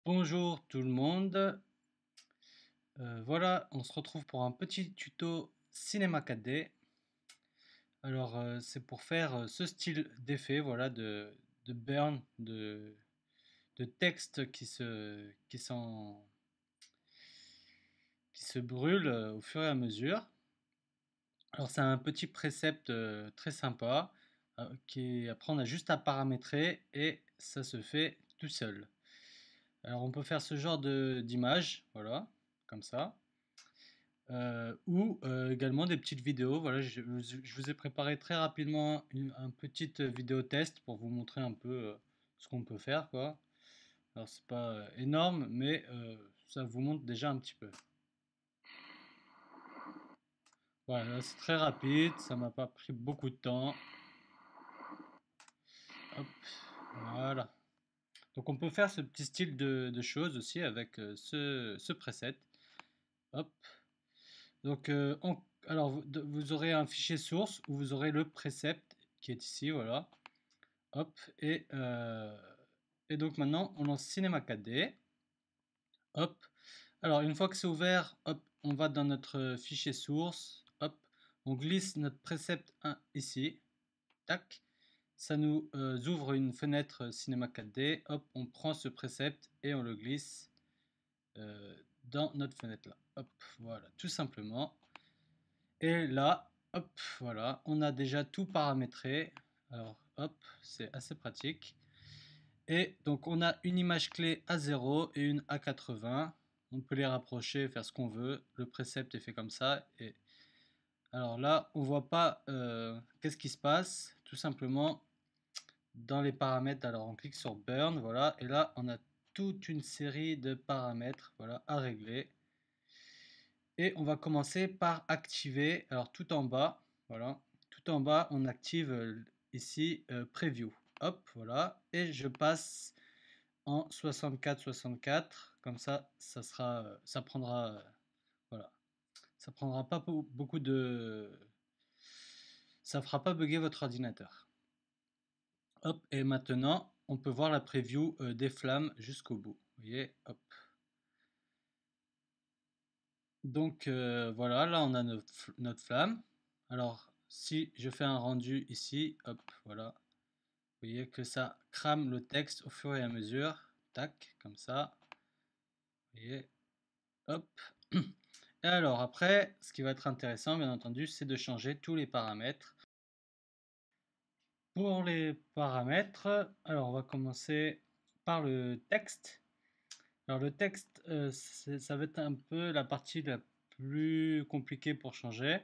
Bonjour tout le monde. Voilà, on se retrouve pour un petit tuto Cinéma 4D. Alors, c'est pour faire ce style d'effet, voilà, de burn, de texte qui se brûle au fur et à mesure. Alors, c'est un petit précepte très sympa après on a juste à paramétrer et ça se fait tout seul. Alors, on peut faire ce genre d'image, voilà, comme ça. Ou également des petites vidéos. Voilà, je vous ai préparé très rapidement un petite vidéo test pour vous montrer un peu ce qu'on peut faire, quoi. Alors c'est pas énorme, mais ça vous montre déjà un petit peu. Voilà, là, c'est très rapide, ça m'a pas pris beaucoup de temps. Hop, voilà. Donc on peut faire ce petit style de choses aussi avec ce preset. Hop. Donc alors vous aurez un fichier source où vous aurez le précepte qui est ici, voilà. Hop, et donc maintenant on lance Cinema 4D. Hop. Alors une fois que c'est ouvert, hop, on va dans notre fichier source. Hop, on glisse notre précepte 1 ici. Tac. Ça nous ouvre une fenêtre Cinema 4D. Hop, on prend ce précepte et on le glisse dans notre fenêtre là. Hop, voilà, tout simplement. Et là, hop, voilà, on a déjà tout paramétré. Alors, hop, c'est assez pratique. Et donc on a une image clé à 0 et une à 80. On peut les rapprocher, faire ce qu'on veut. Le précepte est fait comme ça. Et alors là, on voit pas qu'est-ce qui se passe. Tout simplement, dans les paramètres, alors on clique sur Burn, voilà. Et là, on a toute une série de paramètres, voilà, à régler. Et on va commencer par activer, alors tout en bas, voilà. Tout en bas, on active ici Preview. Hop, voilà. Et je passe en 64-64, comme ça prendra, voilà, ça prendra pas beaucoup ça fera pas bugger votre ordinateur. Hop, et maintenant, on peut voir la preview des flammes jusqu'au bout. Vous voyez, hop. Donc voilà, là on a notre flamme. Alors, si je fais un rendu ici, hop, voilà. Vous voyez que ça crame le texte au fur et à mesure. Tac, comme ça. Vous voyez, hop. Et alors après, ce qui va être intéressant, bien entendu, c'est de changer tous les paramètres. Pour les paramètres, alors on va commencer par le texte. Alors le texte, ça va être un peu la partie la plus compliquée pour changer.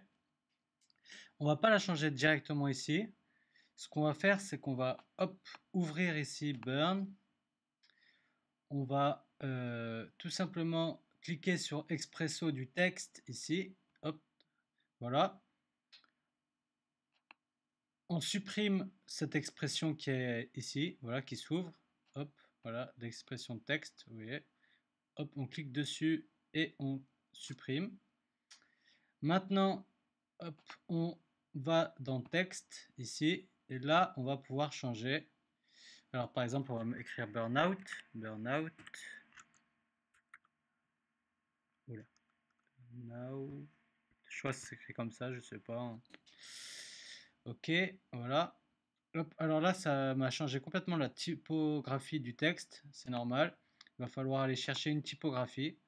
On va pas la changer directement ici. Ce qu'on va faire, c'est qu'on va hop, ouvrir ici Burn. On va tout simplement cliquer sur Expresso du texte ici. Hop, voilà. On supprime cette expression qui est ici, voilà, qui s'ouvre. Hop, voilà, l'expression de texte, vous voyez. Hop, on clique dessus et on supprime. Maintenant, hop, on va dans texte ici, et là, on va pouvoir changer. Alors, par exemple, on va écrire burnout, burnout. Oula, burnout. Je crois que c'est écrit comme ça, je sais pas. Ok, voilà. Hop, alors là, ça m'a changé complètement la typographie du texte, c'est normal. Il va falloir aller chercher une typographie.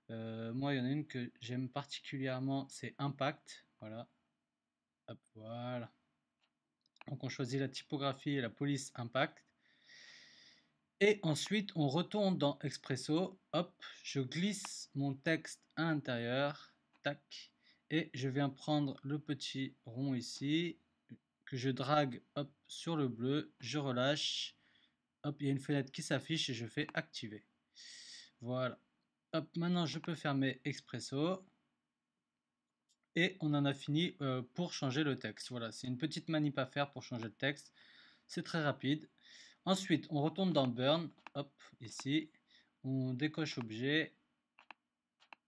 Moi, il y en a une que j'aime particulièrement, c'est Impact. Voilà. Hop, voilà. Donc on choisit la typographie et la police Impact. Et ensuite, on retourne dans Expresso. Hop, je glisse mon texte à l'intérieur. Tac. Et je viens prendre le petit rond ici, que je drague hop, sur le bleu. Je relâche. Hop, il y a une fenêtre qui s'affiche et je fais activer. Voilà. Hop, maintenant je peux fermer Expresso. Et on en a fini pour changer le texte. Voilà, c'est une petite manip à faire pour changer le texte. C'est très rapide. Ensuite, on retourne dans Burn. Hop, ici. On décoche objet.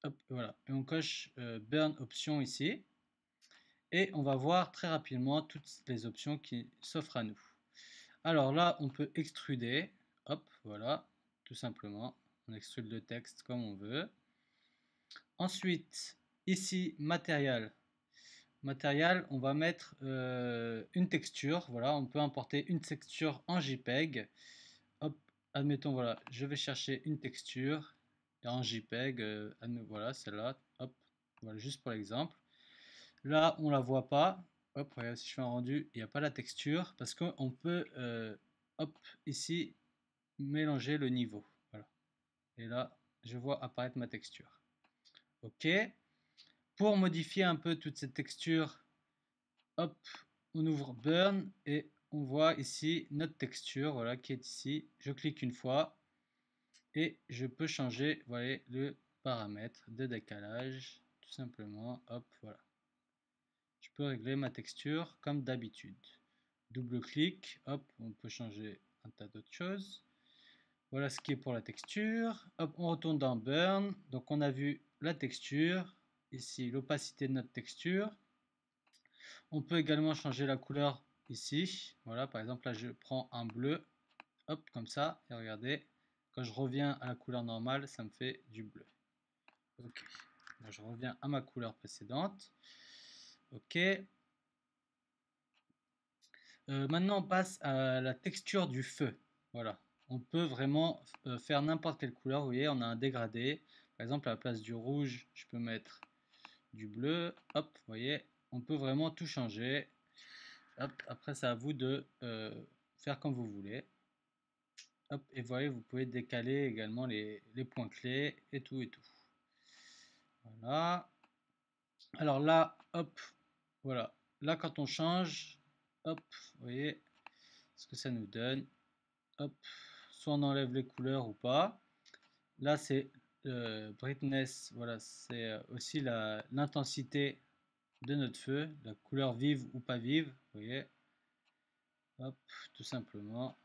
Hop, voilà. Et on coche Burn option ici. Et on va voir très rapidement toutes les options qui s'offrent à nous. Alors là, on peut extruder. Hop, voilà. tout simplement. On extrude le texte comme on veut. Ensuite, ici, matériel. Matériel, on va mettre une texture. Voilà, on peut importer une texture en JPEG. Hop, admettons, voilà, je vais chercher une texture en JPEG. Voilà, celle-là. Hop, voilà, juste pour l'exemple. Là, on la voit pas. Hop, regarde, si je fais un rendu, il n'y a pas la texture parce qu'on peut, hop, ici, mélanger le niveau. Voilà. Et là, je vois apparaître ma texture. OK. Pour modifier un peu toute cette texture, hop, on ouvre Burn et on voit ici notre texture, voilà, qui est ici. Je clique une fois et je peux changer, voilà, le paramètre de décalage, tout simplement. Hop, voilà. Je peux régler ma texture comme d'habitude. Double-clic, hop, on peut changer un tas d'autres choses. Voilà ce qui est pour la texture. Hop, on retourne dans Burn. Donc on a vu la texture. Ici, l'opacité de notre texture. On peut également changer la couleur ici. Voilà, par exemple, là, je prends un bleu. Hop, comme ça. Et regardez, quand je reviens à la couleur normale, ça me fait du bleu. Ok. Là, je reviens à ma couleur précédente. Ok. Maintenant, on passe à la texture du feu. Voilà. On peut vraiment faire n'importe quelle couleur. Vous voyez, on a un dégradé. Par exemple, à la place du rouge, je peux mettre du bleu. Hop, vous voyez, on peut vraiment tout changer. Hop, après, c'est à vous de faire comme vous voulez. Hop, et vous voyez, vous pouvez décaler également les points clés et tout et tout. Voilà. Alors là, hop, voilà. Là, quand on change, hop, vous voyez ce que ça nous donne. Hop, soit on enlève les couleurs ou pas. Là, c'est brightness, voilà, c'est aussi l'intensité de notre feu, la couleur vive ou pas vive, vous voyez. Hop, tout simplement.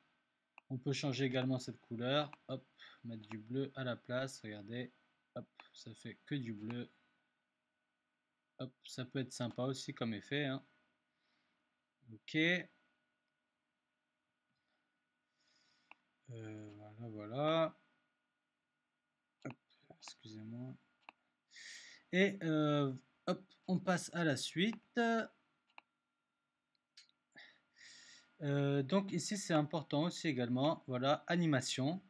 On peut changer également cette couleur, hop, mettre du bleu à la place, regardez, hop, ça fait que du bleu. Hop, ça peut être sympa aussi comme effet, hein. Ok. Voilà, voilà. Hop, excusez-moi. Et hop, on passe à la suite. Donc ici c'est important aussi également, voilà, animation.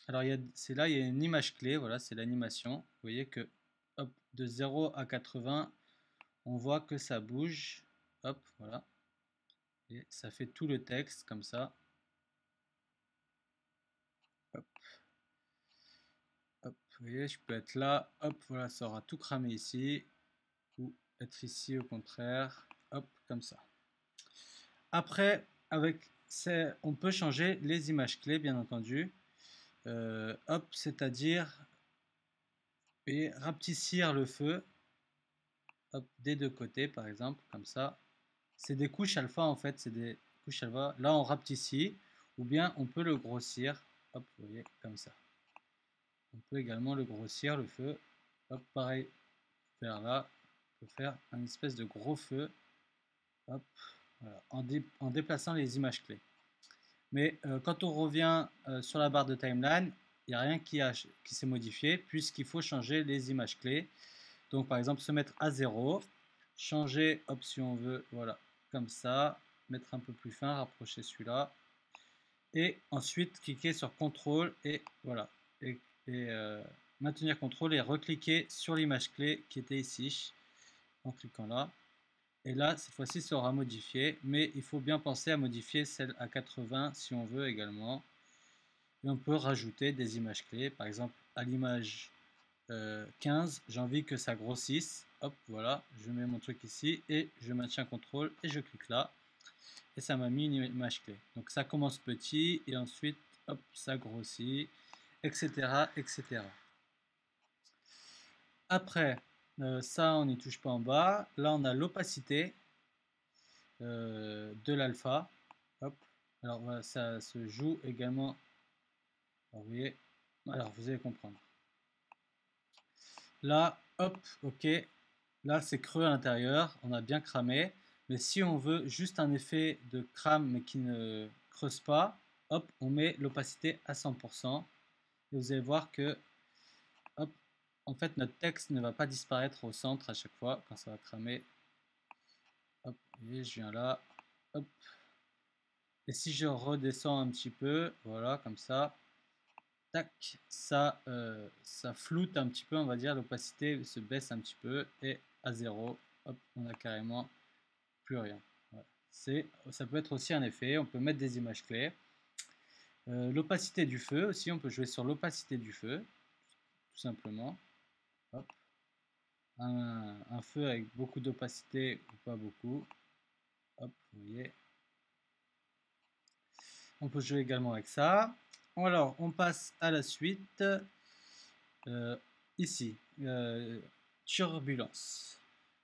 Alors c'est là, il y a une image clé, voilà, c'est l'animation. Vous voyez que hop, de 0 à 80, on voit que ça bouge. Hop, voilà. Et ça fait tout le texte comme ça. Hop, hop, vous voyez, je peux être là, hop, voilà, ça aura tout cramé ici. Ou être ici au contraire, hop, comme ça. Après, on peut changer les images clés, bien entendu. Hop, c'est-à-dire et rapetissir le feu, hop, des deux côtés, par exemple, comme ça. C'est des couches alpha, en fait, c'est des couches alpha. Là, on rapetissit, ou bien on peut le grossir, hop, vous voyez, comme ça. On peut également le grossir, le feu. Hop, pareil, vers là, on peut faire un espèce de gros feu, hop, voilà, en déplaçant les images clés. Mais quand on revient sur la barre de timeline, il n'y a rien qui s'est modifié puisqu'il faut changer les images clés. Donc par exemple se mettre à 0, changer hop si on veut, voilà, comme ça, mettre un peu plus fin, rapprocher celui-là. Et ensuite cliquer sur CTRL et voilà. Et maintenir CTRL et recliquer sur l'image clé qui était ici en cliquant là. Et là, cette fois-ci, ça sera modifié, mais il faut bien penser à modifier celle à 80 si on veut également. Et on peut rajouter des images clés, par exemple à l'image 15, j'ai envie que ça grossisse. Hop, voilà, je mets mon truc ici et je maintiens CTRL et je clique là. Et ça m'a mis une image clé. Donc ça commence petit et ensuite, hop, ça grossit, etc. etc. Après, ça, on n'y touche pas en bas. Là, on a l'opacité de l'alpha. Hop. Alors voilà, ça se joue également. Alors, vous voyez, alors vous allez comprendre. Là, hop, ok. Là, c'est creux à l'intérieur. On a bien cramé. Mais si on veut juste un effet de crame mais qui ne creuse pas, hop, on met l'opacité à 100%. et vous allez voir que, hop, en fait, notre texte ne va pas disparaître au centre à chaque fois quand ça va cramer. Hop, et je viens là, hop. Et si je redescends un petit peu, voilà, comme ça, tac, ça floute un petit peu, on va dire, l'opacité se baisse un petit peu, et à zéro, hop, on a carrément plus rien. Voilà. Ça peut être aussi un effet, on peut mettre des images clés. L'opacité du feu aussi, on peut jouer sur l'opacité du feu, tout simplement. Hop. Un feu avec beaucoup d'opacité ou pas beaucoup. Hop, vous voyez. On peut jouer également avec ça. Alors, on passe à la suite. Euh, Ici, turbulence.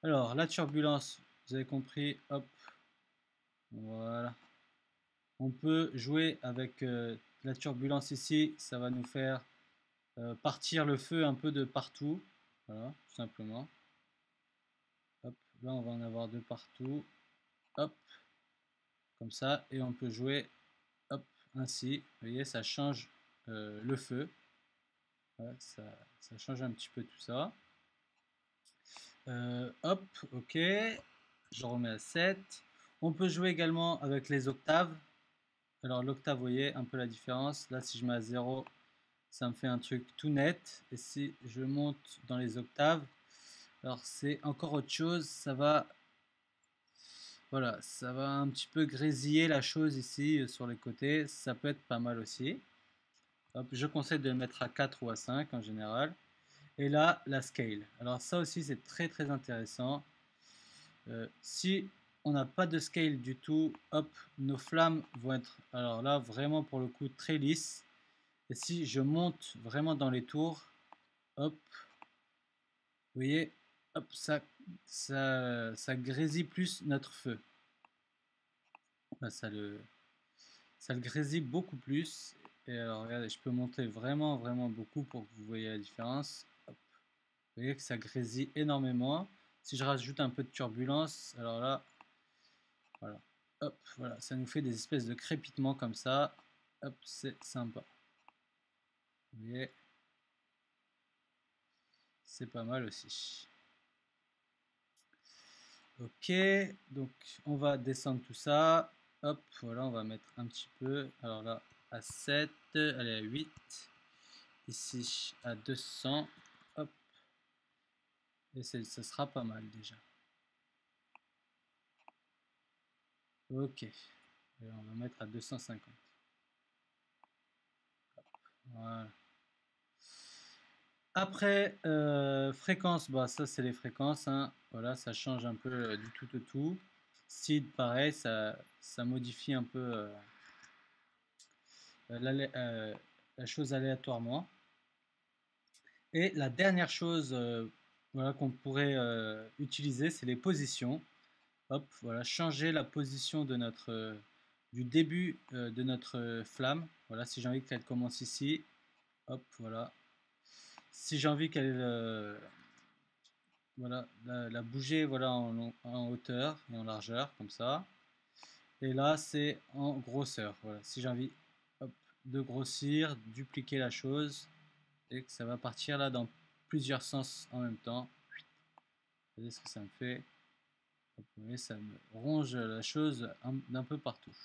Alors, la turbulence, vous avez compris, hop, voilà. On peut jouer avec la turbulence ici, ça va nous faire partir le feu un peu de partout. Voilà, tout simplement. Hop, là on va en avoir de partout. Hop, comme ça, et on peut jouer, hop, ainsi. Vous voyez, ça change le feu. Voilà, ça change un petit peu tout ça. Hop, ok. Je remets à 7. On peut jouer également avec les octaves. Alors l'octave, vous voyez un peu la différence. Là, si je mets à 0, ça me fait un truc tout net. Et si je monte dans les octaves, alors c'est encore autre chose. Voilà, ça va un petit peu grésiller la chose ici sur les côtés. Ça peut être pas mal aussi. Hop, je conseille de le mettre à 4 ou à 5 en général. Et là, la scale. Alors ça aussi, c'est très très intéressant. Si on n'a pas de scale du tout, hop, nos flammes vont être, alors là, vraiment pour le coup, très lisses. Et si je monte vraiment dans les tours, hop, vous voyez, hop, ça grésille plus notre feu. Là, ça le grésille beaucoup plus. Et alors, regardez, je peux monter vraiment, vraiment beaucoup pour que vous voyez la différence. Hop. Vous voyez que ça grésille énormément. Si je rajoute un peu de turbulence, alors là, voilà. Hop, voilà, ça nous fait des espèces de crépitements comme ça. Hop, c'est sympa. Vous voyez, c'est pas mal aussi. Ok, donc on va descendre tout ça. Hop, voilà, on va mettre un petit peu. Alors là, à 7, allez à 8. Ici, à 200. Hop, et ça sera pas mal déjà. Ok, et on va mettre à 250. Voilà. Après, fréquence, bah, ça c'est les fréquences, hein. Voilà, ça change un peu du tout au tout. Seed, pareil, ça modifie un peu la chose aléatoirement. Et la dernière chose voilà, qu'on pourrait utiliser, c'est les positions. Hop, voilà, changer la position de du début de notre flamme. Voilà, si j'ai envie qu'elle commence ici, hop, voilà. Si j'ai envie qu'elle voilà, la bouger voilà, en hauteur et en largeur, comme ça. Et là, c'est en grosseur. Voilà. Si j'ai envie hop, de grossir, dupliquer la chose, et que ça va partir là dans plusieurs sens en même temps. Vous voyez ce que ça me fait. Vous voyez, ça me ronge la chose d'un peu partout.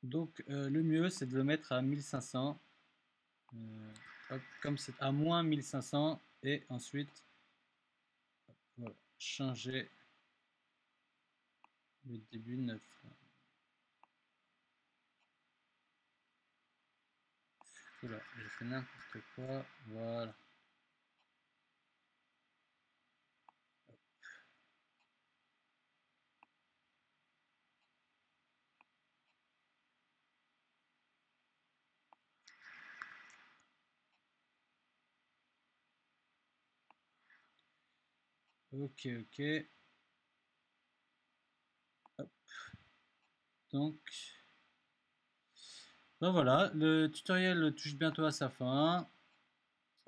Donc le mieux, c'est de le mettre à 1500. Hop, comme c'est à moins 1500. Et ensuite, voilà, changer le début 9. Oula, j'ai fait n'importe quoi. Voilà. Ok, ok. Hop. Donc, ben voilà, le tutoriel touche bientôt à sa fin.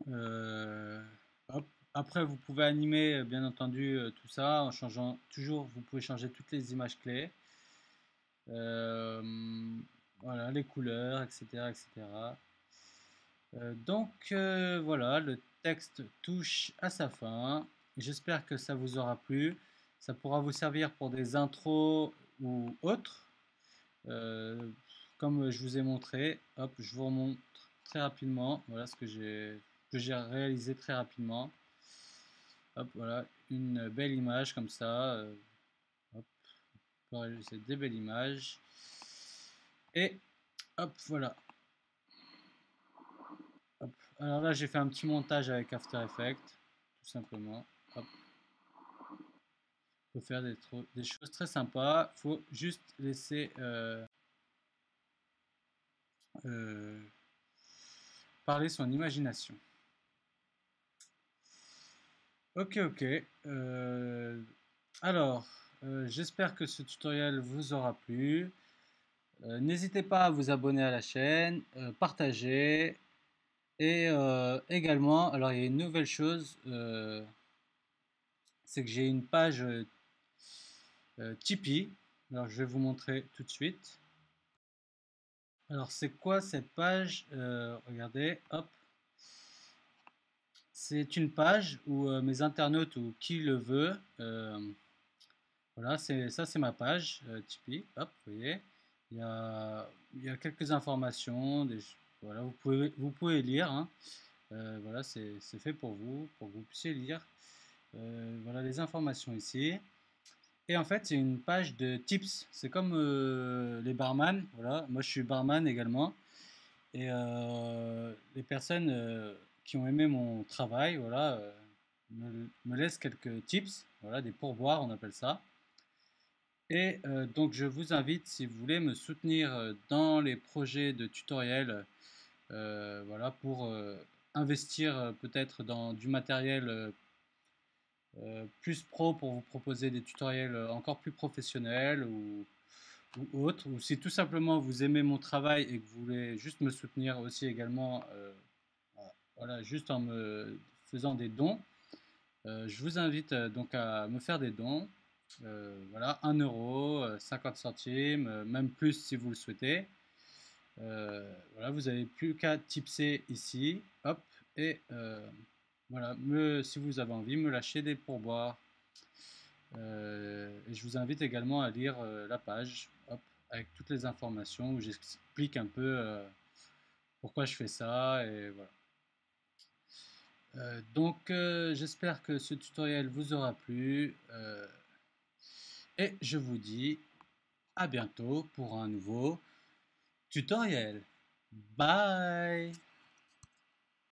Euh, hop. Après, vous pouvez animer, bien entendu, tout ça en changeant toujours, vous pouvez changer toutes les images clés. Euh, voilà, les couleurs, etc., etc. Voilà, le texte touche à sa fin. J'espère que ça vous aura plu. Ça pourra vous servir pour des intros ou autres. Euh, Comme je vous ai montré, hop, je vous remontre très rapidement. Voilà ce que j'ai réalisé très rapidement. Hop, voilà, une belle image comme ça. Hop, c'est des belles images. Et hop, voilà. Hop. Alors là, j'ai fait un petit montage avec After Effects, tout simplement. Hop. On peut faire des choses très sympas. Faut juste laisser euh, parler son imagination. Ok, ok. Alors, j'espère que ce tutoriel vous aura plu. N'hésitez pas à vous abonner à la chaîne, partager et également, alors il y a une nouvelle chose, c'est que j'ai une page Tipeee. Alors, je vais vous montrer tout de suite. Alors, c'est quoi cette page? Regardez, hop. C'est une page où mes internautes ou qui le veut, voilà, c'est ma page Tipeee. Hop, vous voyez, il y a quelques informations, voilà, vous pouvez lire, hein. Voilà, c'est fait pour que vous puissiez lire. Voilà les informations ici. Et en fait, c'est une page de tips. C'est comme les barman. Voilà, moi je suis barman également. Et les personnes qui ont aimé mon travail, voilà, me laissent quelques tips. Voilà, des pourboires, on appelle ça. Et donc, je vous invite, si vous voulez me soutenir dans les projets de tutoriels, voilà, pour investir peut-être dans du matériel plus pro pour vous proposer des tutoriels encore plus professionnels ou autres, ou si tout simplement vous aimez mon travail et que vous voulez juste me soutenir aussi également, voilà, juste en me faisant des dons, je vous invite donc à me faire des dons. Voilà, 1 euro, 50 centimes, même plus si vous le souhaitez. Voilà, vous n'avez plus qu'à tipser ici, hop, et voilà, si vous avez envie, me lâcher des pourboires. Et je vous invite également à lire la page, hop, avec toutes les informations où j'explique un peu pourquoi je fais ça et voilà. J'espère que ce tutoriel vous aura plu et je vous dis à bientôt pour un nouveau tutoriel. Bye!